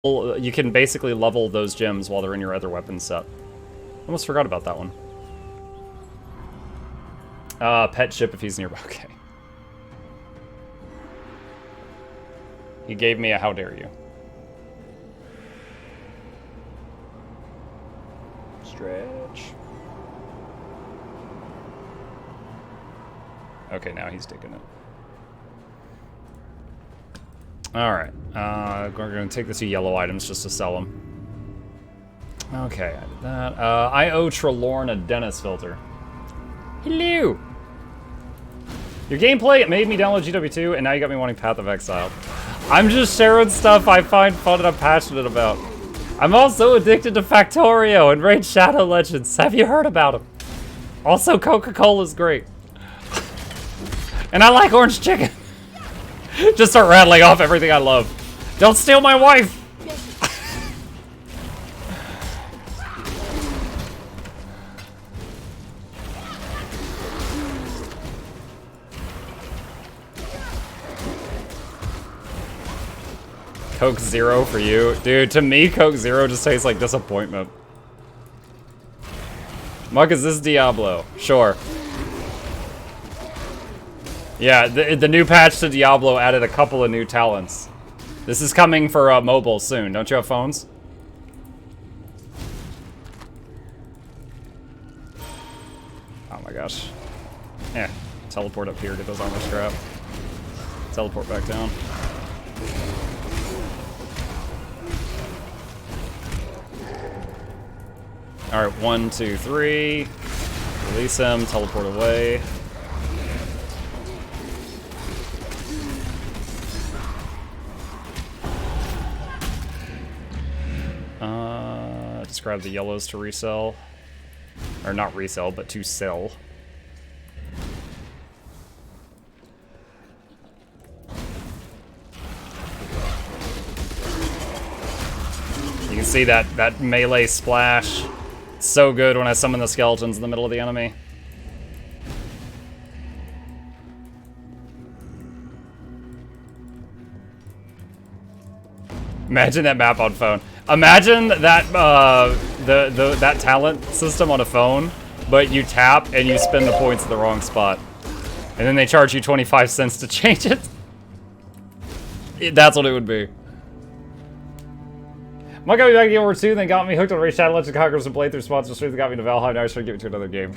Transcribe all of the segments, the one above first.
you can basically level those gems while they're in your other weapon set. Almost forgot about that one. Pet ship if he's nearby. Okay. He gave me a how dare you. Stretch. Okay, now he's digging it. Alright, we're gonna take the 2 yellow items just to sell them. Okay, I did that. I owe Trelorn a Dennis filter. Hello! Your gameplay, it made me download GW2, and now you got me wanting Path of Exile. I'm just sharing stuff I find fun and I'm passionate about. I'm also addicted to Factorio and Raid Shadow Legends. Have you heard about them? Also, Coca-Cola's great. And I like orange chicken. Just start rattling off everything I love. Don't steal my wife! Coke Zero for you. Dude, to me, Coke Zero just tastes like disappointment. Muck, is this Diablo? Sure. Yeah, the new patch to Diablo added a couple of new talents. This is coming for mobile soon. Don't you have phones? Oh my gosh. Yeah, teleport up here, get those armor scrap. Teleport back down. Alright, 1, 2, 3. Release him, teleport away. Describe the yellows to resell. Or not resell, but to sell. You can see that melee splash. It's so good when I summon the skeletons in the middle of the enemy. Imagine that map on phone. Imagine that that talent system on a phone, but you tap and you spend the points in the wrong spot. And then they charge you 25 cents to change it. That's what it would be. My got me back to Guild Wars 2, then got me hooked on Raid Shadow Legends Conquerors and playthrough sponsor stream that got me to Valheim. Now I should give it to another game.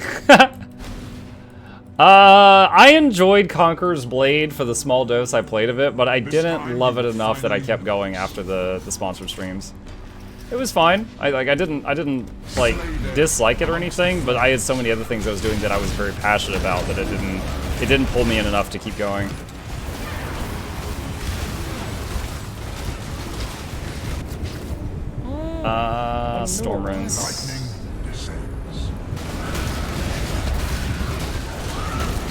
I enjoyed Conqueror's Blade for the small dose I played of it, but I didn't love it enough that I kept going after the sponsored streams. It was fine. I didn't like dislike it or anything, but I had so many other things I was doing that I was very passionate about that it didn't pull me in enough to keep going. Storm Runes.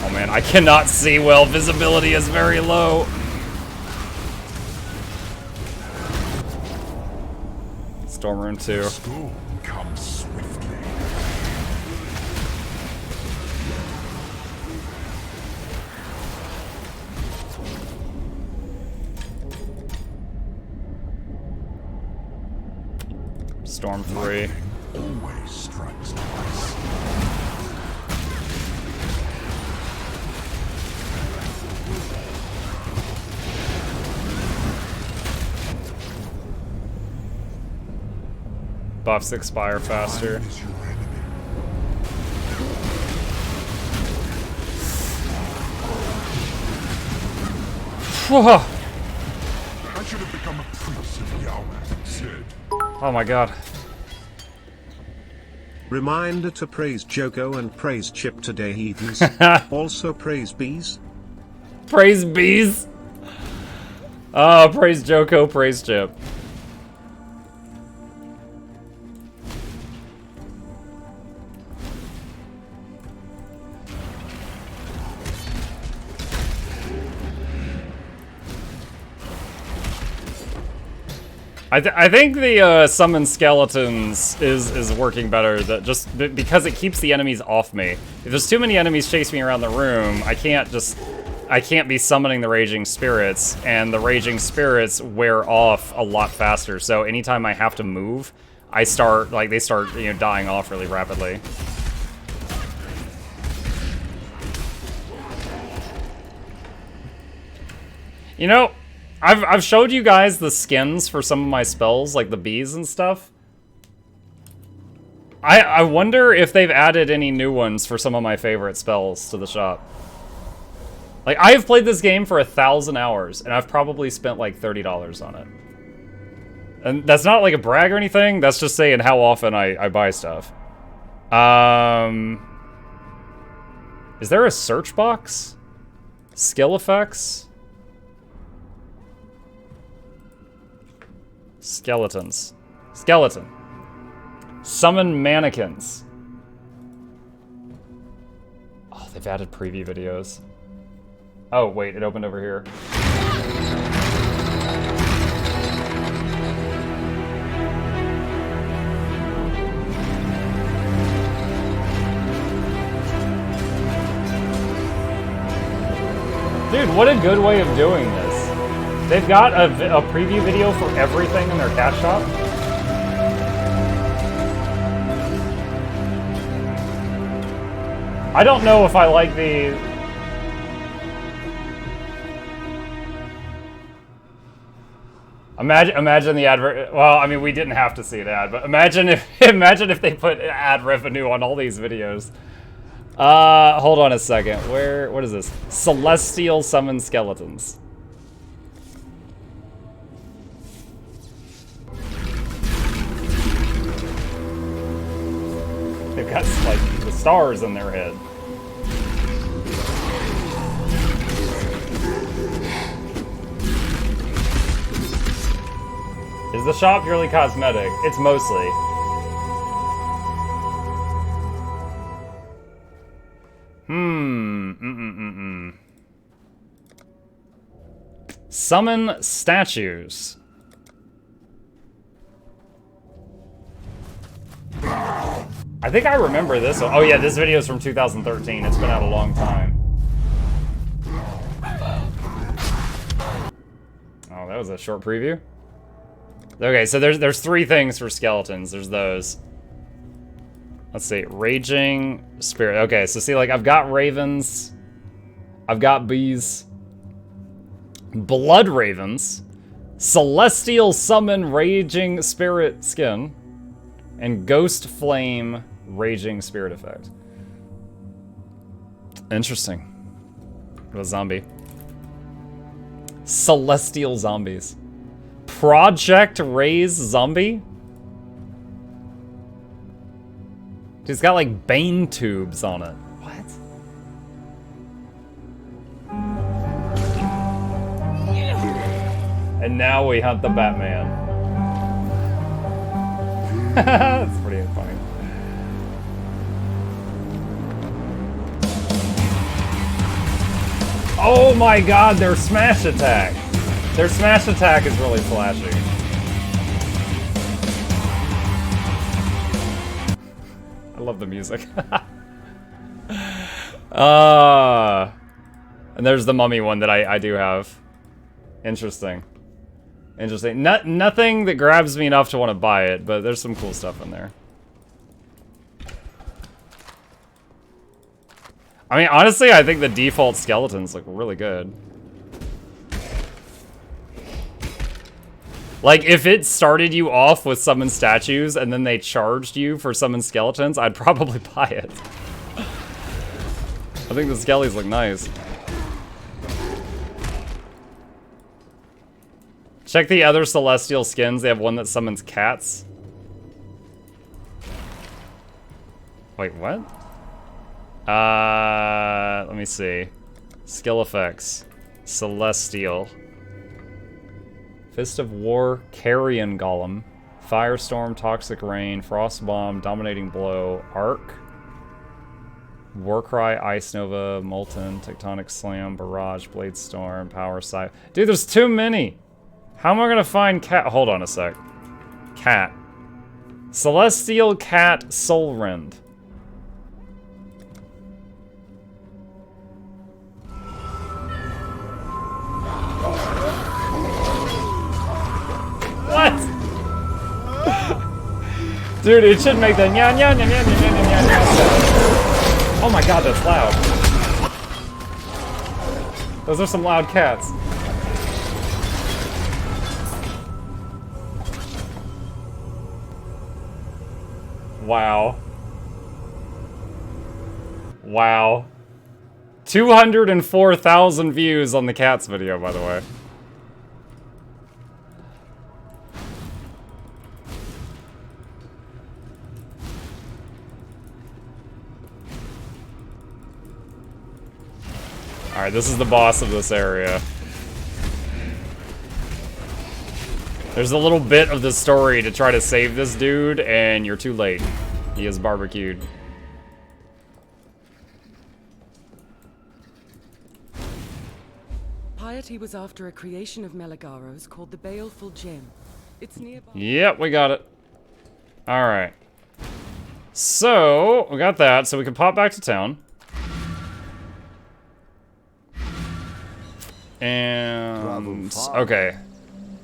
Oh man, I cannot see well. Visibility is very low. Storm Rune 2. Storm comes swiftly. Storm 3. Always strikes twice. Buffs expire faster. I should have become a priest of Yahweh instead. Oh my god. Reminder to praise Joko and praise Chip today, heathens. Also praise bees. Praise bees. Oh, praise Joko, praise Chip. I think the summon skeletons is working better. That just because it keeps the enemies off me. If there's too many enemies chasing me around the room, I can't just I can't be summoning the Raging Spirits, and the Raging Spirits wear off a lot faster. So anytime I have to move, they start, you know, dying off really rapidly. You know, I've showed you guys the skins for some of my spells, like the bees and stuff. I wonder if they've added any new ones for some of my favorite spells to the shop. Like, I have played this game for 1,000 hours, and I've probably spent like $30 on it. And that's not like a brag or anything, that's just saying how often I buy stuff. Is there a search box? Skill effects? Skeletons. Skeleton. Summon mannequins. Oh, they've added preview videos. Oh, wait, it opened over here. Dude, what a good way of doing this. They've got a preview video for everything in their cash shop. I don't know if I like the... Imagine the advert. Well, I mean, we didn't have to see an ad, but imagine if they put ad revenue on all these videos. Hold on a second. What is this? Celestial summon skeletons. They've got like the stars in their head. Is the shop purely cosmetic? It's mostly. Summon statues. I think I remember this one. Oh yeah, this video is from 2013. It's been out a long time. Oh, that was a short preview. Okay, so there's three things for skeletons. There's those. Let's see, Raging Spirit. Okay, so see, like, I've got ravens. I've got bees. Blood ravens. Celestial Summon Raging Spirit Skin. And Ghost Flame Raging Spirit Effect. Interesting. What a zombie. Celestial zombies. Project Raise Zombie? He's got like Bane tubes on it. What? And now we hunt the Batman. That's pretty funny. Oh my god, their smash attack! Their smash attack is really flashy. I love the music. And there's the mummy one that I do have. Interesting. Interesting. Nothing that grabs me enough to want to buy it, but there's some cool stuff in there. I mean, honestly, I think the default skeletons look really good. Like, if it started you off with summon statues and then they charged you for summon skeletons, I'd probably buy it. I think the skellies look nice. Check the other celestial skins. They have one that summons cats. Wait, what? Let me see. Skill effects. Celestial. Fist of War, Carrion Golem, Firestorm, Toxic Rain, Frost Bomb, Dominating Blow, Arc, Warcry, Ice Nova, Molten, Tectonic Slam, Barrage, Blade Storm, Power Sight. Dude, there's too many! How am I gonna find cat? Hold on a sec. Cat. Celestial Cat Soul Rend. Dude, it should make the nya nya nya nya nya nya nya nya sound. Oh my god, that's loud. Those are some loud cats. Wow. Wow. 204,000 views on the cats video, by the way. Alright, this is the boss of this area. There's a little bit of the story to try to save this dude, and you're too late. He is barbecued. Piety was after a creation of Meligaro's called the Baleful Gem. It's nearby. Yep, we got it. Alright. So, we got that, so we can pop back to town. And... okay.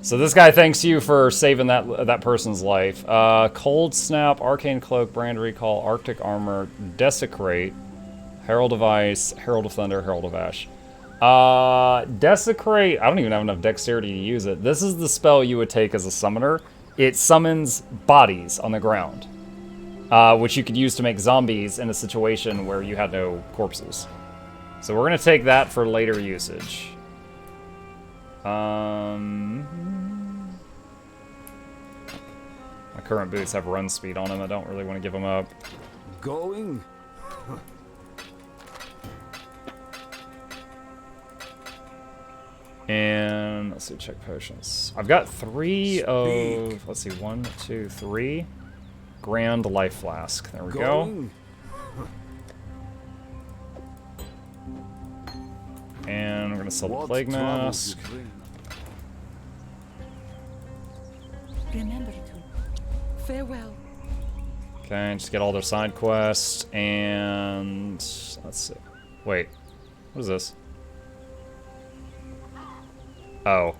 So this guy thanks you for saving that person's life. Cold Snap, Arcane Cloak, Brand Recall, Arctic Armor, Desecrate, Herald of Ice, Herald of Thunder, Herald of Ash. Desecrate, I don't even have enough dexterity to use it. This is the spell you would take as a summoner. It summons bodies on the ground, which you could use to make zombies in a situation where you had no corpses. So we're gonna take that for later usage. My current boots have run speed on them. I don't really want to give them up. Going? And let's see, check potions. I've got 3 of, let's see, 1, 2, 3. Grand Life Flask. There we go. And we're gonna sell the Plague Mask. Remember to. Farewell. Okay, just get all their side quests, and let's see. Wait, what is this? Oh.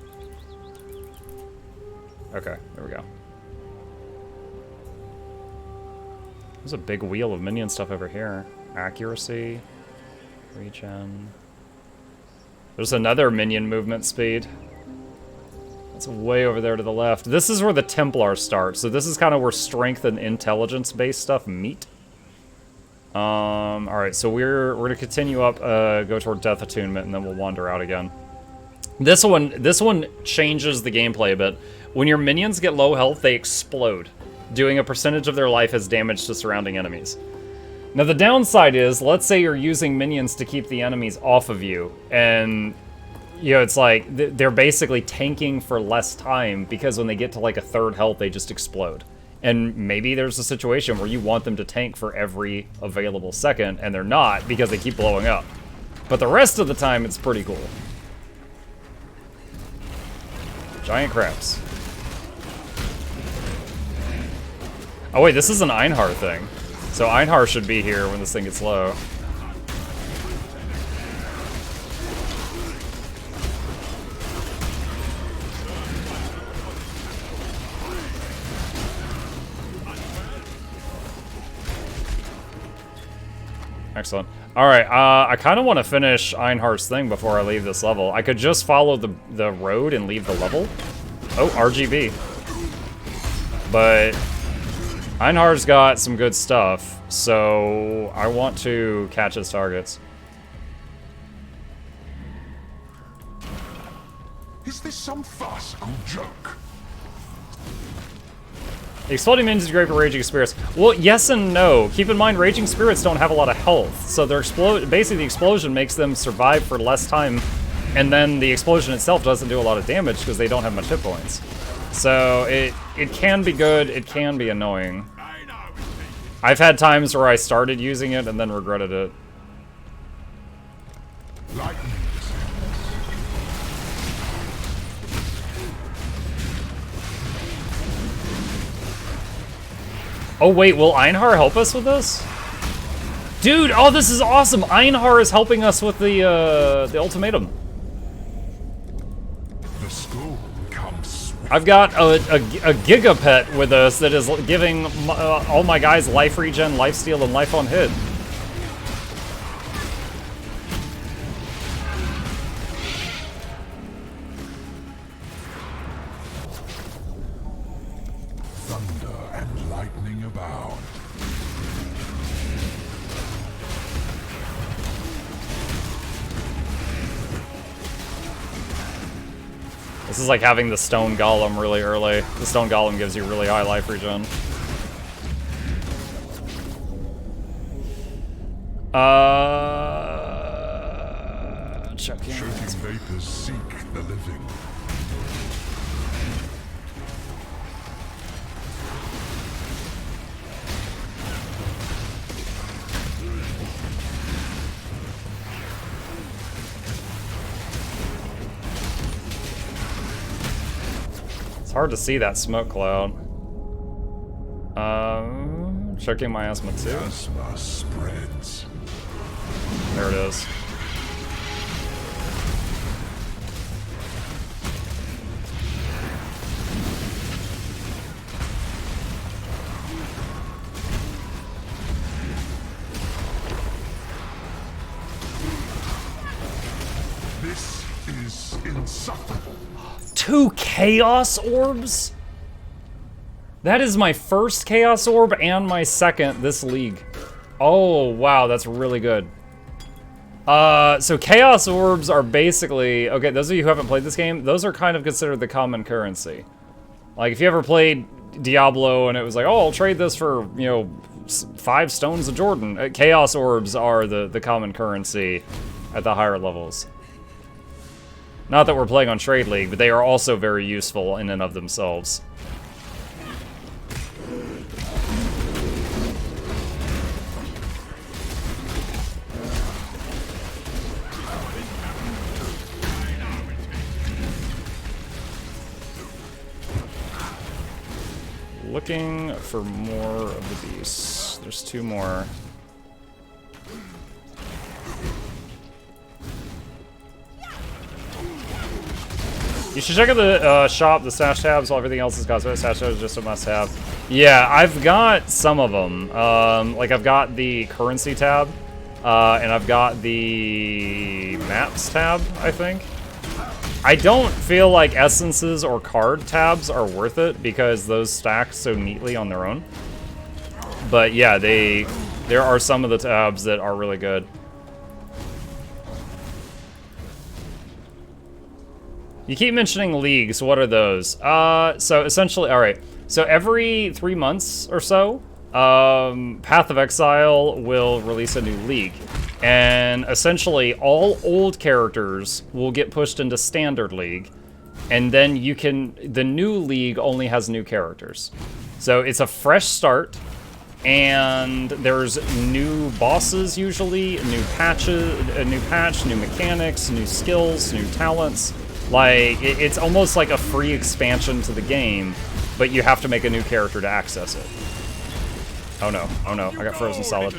Okay, there we go. There's a big wheel of minion stuff over here. Accuracy, regen. There's another minion movement speed. That's way over there to the left. This is where the Templars start, so this is kind of where strength and intelligence-based stuff meet. Alright, so we're gonna continue up, go toward Death Attunement, and then we'll wander out again. This one changes the gameplay a bit. When your minions get low health, they explode, doing a percentage of their life as damage to surrounding enemies. Now the downside is, let's say you're using minions to keep the enemies off of you, and you know, it's like they're basically tanking for less time because when they get to like a third health, they just explode. And maybe there's a situation where you want them to tank for every available second, and they're not because they keep blowing up. But the rest of the time, it's pretty cool. Giant crabs. Oh wait, this is an Einhar thing. So Einhar should be here when this thing gets low. Excellent. Alright, I kind of want to finish Einhar's thing before I leave this level. I could just follow the road and leave the level. Oh, RGB. But Einhar's got some good stuff, so I want to catch his targets. Is this some farcical joke? Exploding minions is great for Raging Spirits. Well, yes and no. Keep in mind, Raging Spirits don't have a lot of health, so their basically the explosion makes them survive for less time, and then the explosion itself doesn't do a lot of damage because they don't have much hit points. So it can be good, it can be annoying. I've had times where I started using it and then regretted it. Lightning. Oh wait, will Einhar help us with this? Dude, oh this is awesome! Einhar is helping us with the ultimatum. The school comes I've got a gigapet with us that is giving all my guys life regen, life steal, and life on hit. Thunder and lightning abound. This is like having the stone golem really early. The stone golem gives you really high life regen. Choking vapors seek the living. It's hard to see that smoke cloud. Checking my asthma too. Asthma spreads. There it is. This is insufferable. 2 chaos orbs? That is my first chaos orb and my second this league. Oh, wow, that's really good. So chaos orbs are basically, okay, those of you who haven't played this game, those are kind of considered the common currency. Like, if you ever played Diablo and it was like, oh, I'll trade this for, you know, 5 stones of Jordan. Chaos orbs are the common currency at the higher levels. Not that we're playing on Trade League, but they are also very useful in and of themselves. Looking for more of the beasts. There's 2 more. You should check out the shop, the stash tabs, while everything else is cosmetic. Stash tabs is just a must-have. Yeah, I've got some of them. Like, I've got the currency tab, and I've got the maps tab, I think. I don't feel like essences or card tabs are worth it because those stack so neatly on their own. But yeah, there are some of the tabs that are really good. You keep mentioning leagues. What are those? So essentially, all right. So every 3 months or so, Path of Exile will release a new league. And essentially, all old characters will get pushed into Standard League. And then the new league only has new characters. So it's a fresh start. And there's new bosses usually, new patches, a new patch, new mechanics, new skills, new talents. Like, it's almost like a free expansion to the game, but you have to make a new character to access it. Oh no, I got frozen solid.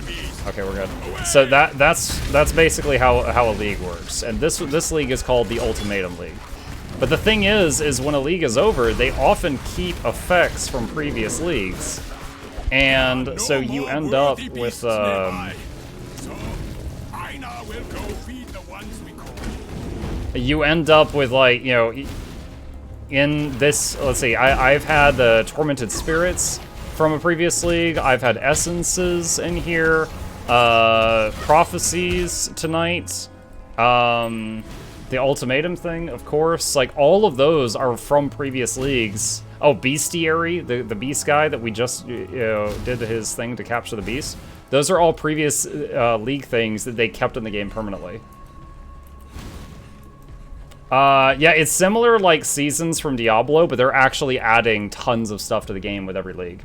Okay, we're good. So that's basically how a league works. And this league is called the Ultimatum League. But the thing is when a league is over, they often keep effects from previous leagues. And so you end up with you end up with, like, you know, in this, let's see, I've had the Tormented Spirits from a previous league. I've had Essences in here, Prophecies tonight, the Ultimatum thing, of course. Like, all of those are from previous leagues. Oh, Bestiary, the beast guy that we just did his thing to capture the beast. Those are all previous league things that they kept in the game permanently. Yeah, it's similar like seasons from Diablo, but they're actually adding tons of stuff to the game with every league.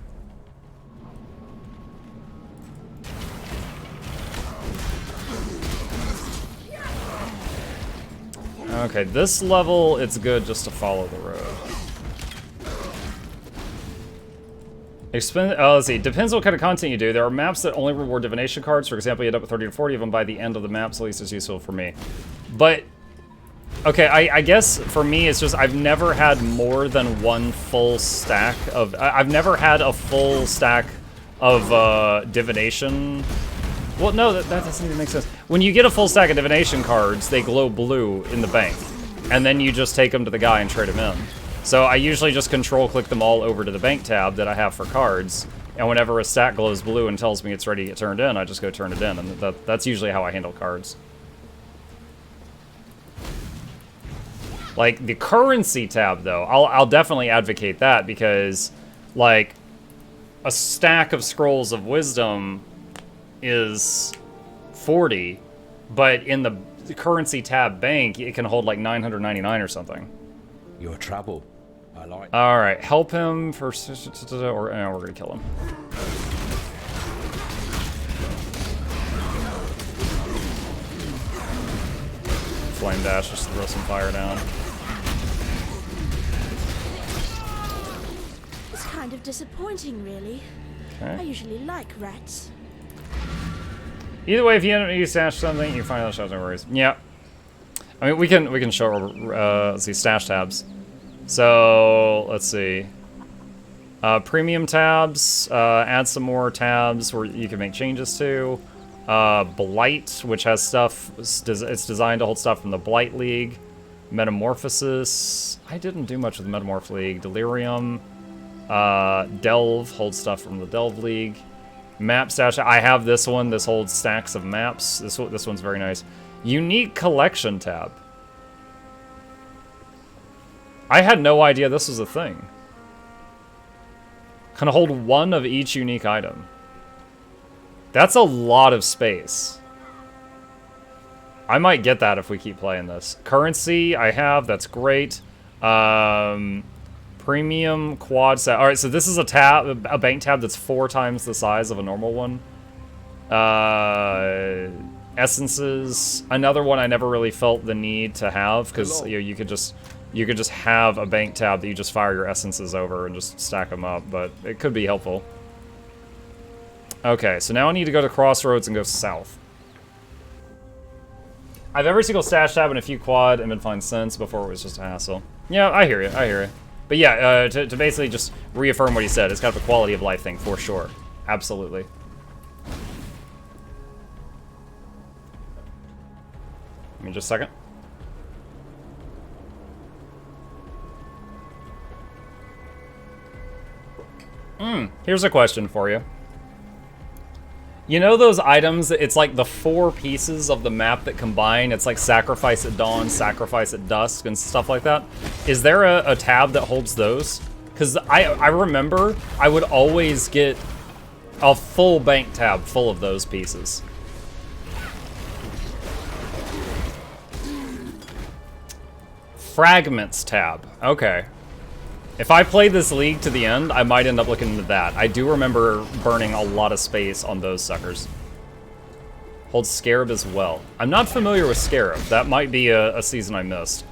Okay, this level, it's good just to follow the road. Let's see, depends what kind of content you do. There are maps that only reward divination cards. For example, you end up with 30 to 40 of them by the end of the map, so at least it's useful for me. But Okay, I guess for me it's just I've never had more than one full stack of... I've never had a full stack of divination. Well, no, that doesn't even make sense. When you get a full stack of divination cards, they glow blue in the bank. And then you just take them to the guy and trade them in. So I usually just control-click them all over to the bank tab that I have for cards. And whenever a stack glows blue and tells me it's ready to get turned in, I just go turn it in. And that's usually how I handle cards. Like, the currency tab, though, I'll definitely advocate that because, like, a stack of Scrolls of Wisdom is 40, but in the currency tab bank, it can hold, like, 999 or something. Your trouble. I like. Alright, help him for... Or, no, we're gonna kill him. Flame dash, just throw some fire down. It's kind of disappointing, really. Okay. I usually like rats. Either way, if you end up you stash something, you find out shows, no worries. Yeah. I mean, we can show let's see, stash tabs. So let's see. Premium tabs. Add some more tabs where you can make changes to. Blight, which has stuff. It's designed to hold stuff from the Blight League. Metamorphosis. I didn't do much with the Metamorph League. Delirium. Delve holds stuff from the Delve League. Map stash. I have this one. This holds stacks of maps. This one's very nice. Unique collection tab. I had no idea this was a thing. Can hold one of each unique item. That's a lot of space. I might get that if we keep playing this. Currency, I have. That's great. Premium quad set. All right, so this is a tab, a bank tab that's 4 times the size of a normal one. Essences, another one I never really felt the need to have because you could just have a bank tab that you just fire your essences over and just stack them up, but it could be helpful. Okay, so now I need to go to Crossroads and go south. I have every single stash tab and a few quad and been fine since. Before it was just a hassle. Yeah, I hear you. I hear you. But yeah, to basically just reaffirm what he said, it's kind of a quality of life thing for sure. Absolutely. Give me just a second. Here's a question for you. You know those items, it's like the 4 pieces of the map that combine, it's like Sacrifice at Dawn, Sacrifice at Dusk, and stuff like that? Is there a tab that holds those? Because I remember I would always get a full bank tab full of those pieces. Fragments tab, okay. If I play this league to the end, I might end up looking into that. I do remember burning a lot of space on those suckers. Holds Scarab as well. I'm not familiar with Scarab. That might be a season I missed.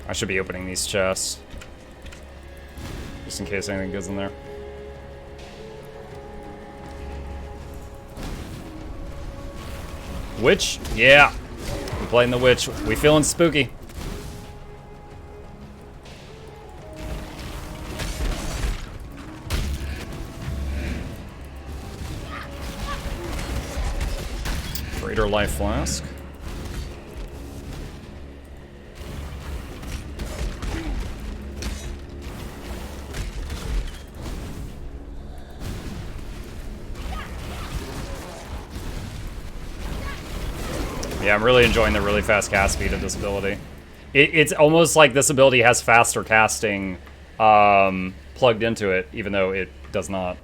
I should be opening these chests. Just in case anything goes in there. Witch? Yeah. We're playing the witch. We feeling spooky. Greater Life Flask. Yeah, I'm really enjoying the really fast cast speed of this ability. It's almost like this ability has faster casting plugged into it, even though it does not.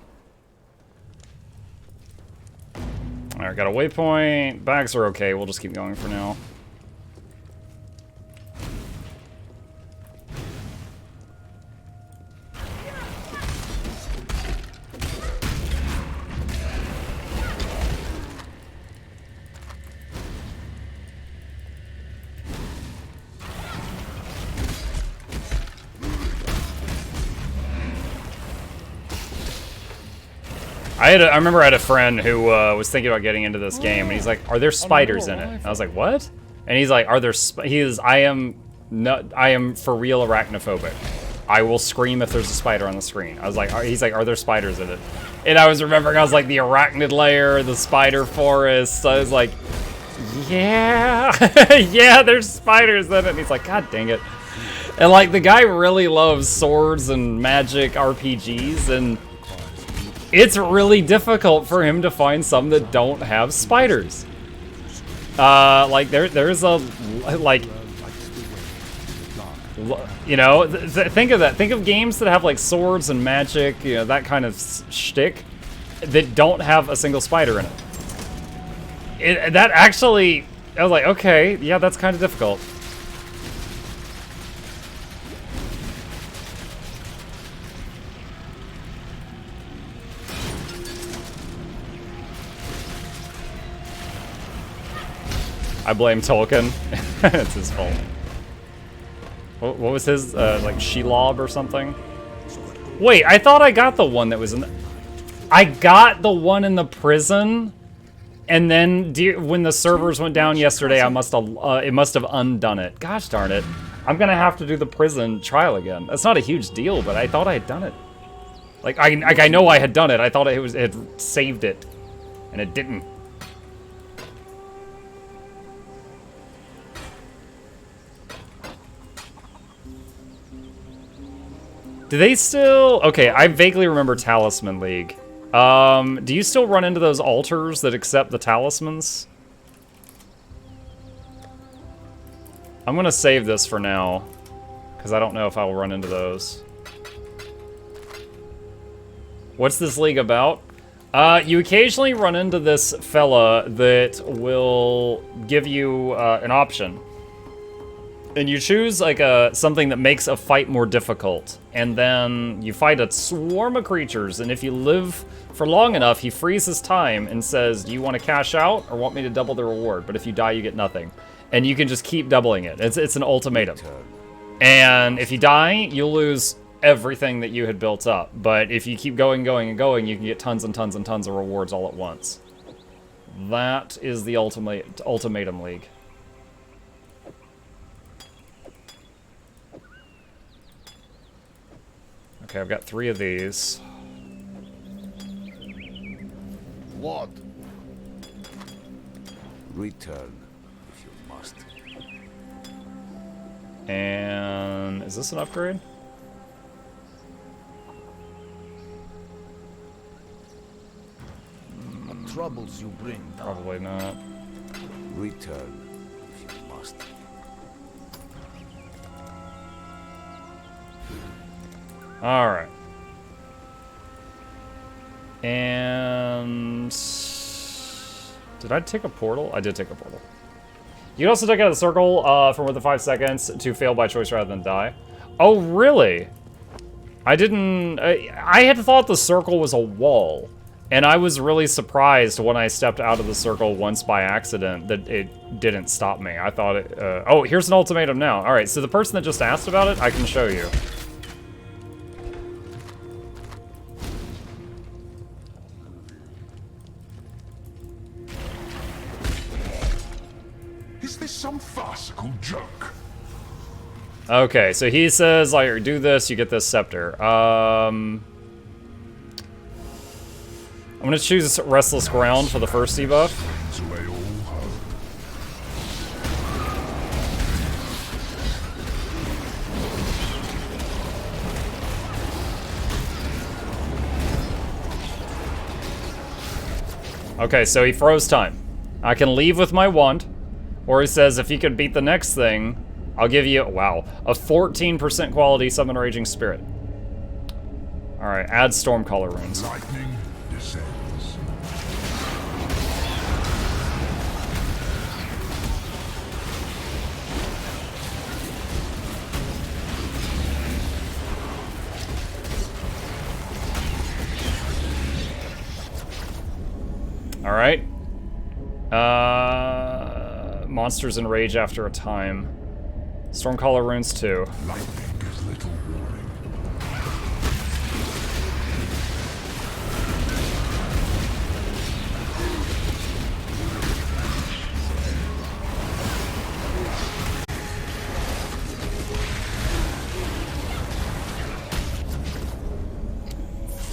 Alright, got a waypoint. Bags are okay, we'll just keep going for now. I remember I had a friend who was thinking about getting into this game, and he's like, "Are there spiders in it?" And I was like, "What?" And he's like, "Are there?" I am for real arachnophobic. I will scream if there's a spider on the screen. I was like, he's like, "Are there spiders in it?" And I was remembering, I was like, the arachnid layer, the spider forest. So I was like, "Yeah, yeah, there's spiders in it." And he's like, "God dang it!" And like, the guy really loves swords and magic RPGs, and it's really difficult for him to find some that don't have spiders. Like there's a, like, you know, think of that. Think of games that have like swords and magic, you know, that kind of shtick, that don't have a single spider in it. That actually, I was like, okay, yeah, that's kind of difficult. I blame Tolkien. It's his fault. What was his, like, Shelob or something? Wait, I thought I got the one that was in the... I got the one in the prison, and then when the servers went down yesterday, I must have, it must have undone it. Gosh darn it. I'm gonna have to do the prison trial again. That's not a huge deal, but I thought I had done it. Like, I know I had done it. I thought it had saved it, and it didn't. Do they still... Okay, I vaguely remember Talisman League. Do you still run into those altars that accept the talismans? I'm gonna save this for now, because I don't know if I will run into those. What's this league about? You occasionally run into this fella that will give you an option. And you choose like something that makes a fight more difficult, and then you fight a swarm of creatures, and if you live for long enough, he freezes time and says, "Do you want to cash out or want me to double the reward? But if you die, you get nothing." And you can just keep doubling it. It's an ultimatum. And if you die, you'll lose everything that you had built up. But if you keep going, and going, you can get tons and tons and tons of rewards all at once. That is the Ultimatum League. Okay, I've got 3 of these. What? Return, if you must. And is this an upgrade? The troubles you bring. Probably not. Return, if you must. All right. And did I take a portal? I did take a portal. You can also take out the circle for more than 5 seconds to fail by choice rather than die. Oh, really? I didn't... I had thought the circle was a wall. And I was really surprised when I stepped out of the circle once by accident that it didn't stop me. I thought it... oh, here's an ultimatum now. All right, so the person that just asked about it, I can show you. Is this some farcical joke? Okay, so he says, like, do this, you get this scepter. I'm gonna choose Restless Ground for the first debuff. To lay all hope. Okay, so he froze time. I can leave with my wand, or he says if you could beat the next thing, I'll give you, wow, a 14% quality Summon Raging Spirit. Alright, add Stormcaller runes. Lightning descends. Alright. Monsters enrage after a time. Stormcaller runes too. Lightning gives little warning.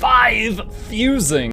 5 fusing.